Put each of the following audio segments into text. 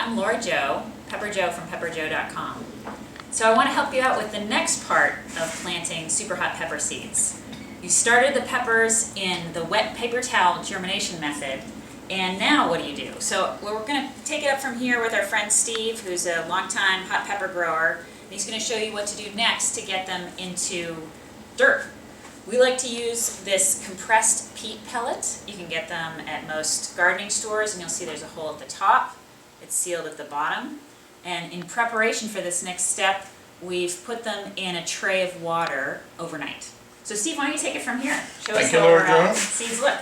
I'm Laura Jo, Pepper Jo from pepperjo.com. So I want to help you out with the next part of planting super hot pepper seeds. You started the peppers in the wet paper towel germination method, and now what do? So we're going to take it up from here with our friend Steve, who's a longtime hot pepper grower. And he's going to show you what to do next to get them into dirt. We like to use this compressed peat pellet. You can get them at most gardening stores, and you'll see there's a hole at the top. It's sealed at the bottom. And in preparation for this next step, we've put them in a tray of water overnight. So Steve, why don't you take it from here? Show us how our seeds look.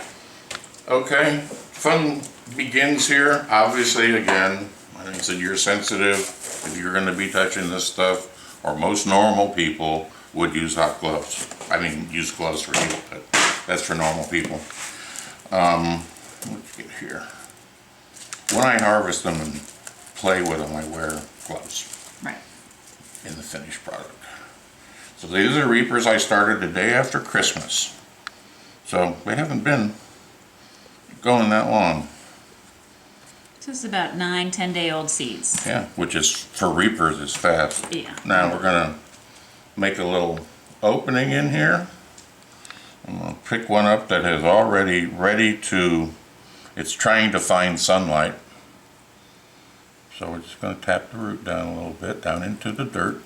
Okay, fun begins here. Obviously, again, like I said, you're sensitive. If you're going to be touching this stuff, or most normal people would use hot gloves. I mean, use gloves for you, but that's for normal people. Let's get here. When I harvest them and play with them, I wear gloves. Right. In the finished product. So these are reapers I started the day after Christmas. So they haven't been going that long. So this is about 9-10-day-old seeds. Yeah, which is, for reapers, is fast. Yeah. Now we're gonna make a little opening in here. I'm gonna pick one up that is already ready to, it's trying to find sunlight. So we're just going to tap the root down a little bit, down into the dirt,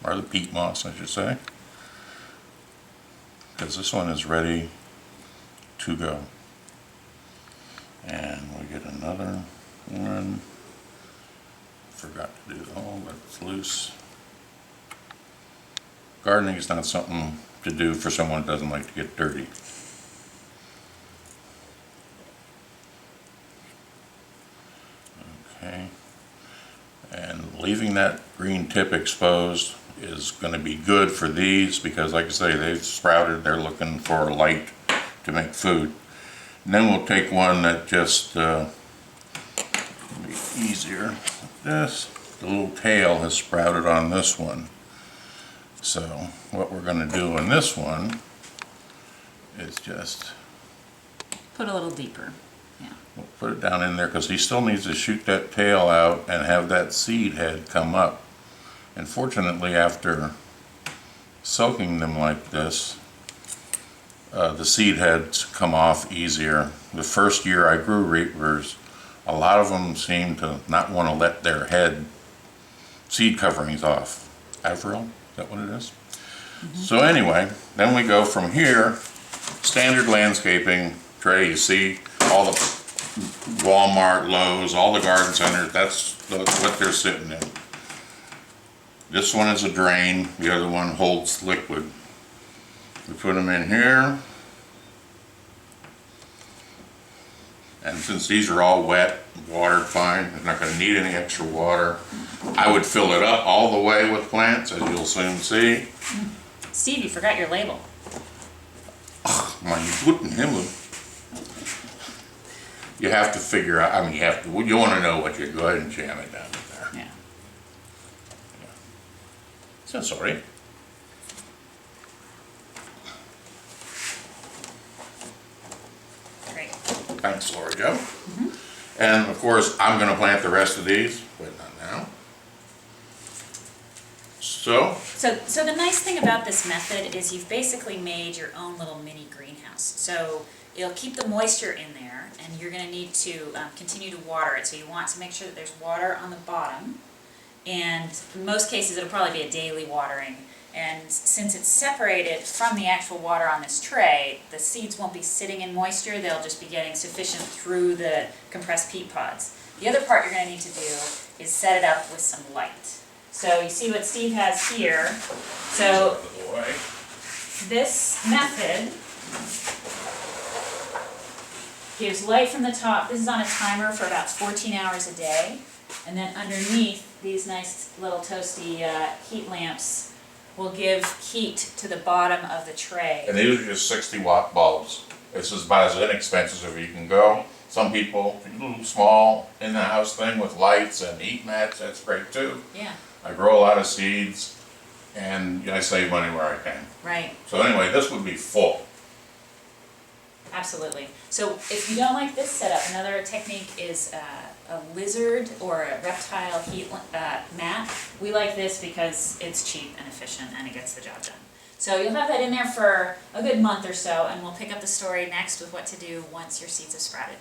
or the peat moss I should say, because this one is ready to go. And we get another one, forgot to do the hole, but it's loose. Gardening is not something to do for someone who doesn't like to get dirty. Okay. And leaving that green tip exposed is going to be good for these because, like I say, they've sprouted. They're looking for light to make food. And then we'll take one that just be easier. This, the little tail has sprouted on this one. So what we're going to do in this one is just put a little deeper. Yeah. We'll put it down in there because he still needs to shoot that tail out and have that seed head come up. And fortunately, after soaking them like this, the seed heads come off easier. The first year I grew reapers, a lot of them seemed to not want to let their head seed coverings off. Avril, is that what it is? Mm-hmm. So anyway, then we go from here, standard landscaping tray. You see all the Walmart, Lowe's, all the garden centers, that's what they're sitting in. This one is a drain, the other one holds liquid. We put them in here. And since these are all wet, watered fine, they're not going to need any extra water. I would fill it up all the way with plants, as you'll soon see. Steve, you forgot your label. Oh, my wooden himmel. You have to figure out, I mean, you want to know what you're, go ahead and jam it down in there. Yeah. So sorry. Great. Thanks, Laura Jo. Mm-hmm. And of course, I'm going to plant the rest of these, but not now. So the nice thing about this method is you've basically made your own little mini greenhouse. So it'll keep the moisture in there, and you're going to need to continue to water it. So you want to make sure that there's water on the bottom, and in most cases it'll probably be a daily watering. And since it's separated from the actual water on this tray, the seeds won't be sitting in moisture. They'll just be getting sufficient through the compressed peat pods. The other part you're going to need to do is set it up with some light. So you see what Steve has here. So this method gives light from the top. This is on a timer for about 14 hours a day. And then underneath, these nice little toasty heat lamps will give heat to the bottom of the tray. And these are just 60-watt bulbs. This is about as inexpensive as you can go. Some people, a little small in-the-house thing with lights and heat mats, that's great too. Yeah. I grow a lot of seeds, and I save money where I can. Right. So anyway, this would be full. Absolutely. So if you don't like this setup, another technique is a lizard or a reptile heat mat. We like this because it's cheap and efficient and it gets the job done. So you'll have that in there for a good month or so, and we'll pick up the story next with what to do once your seeds have sprouted.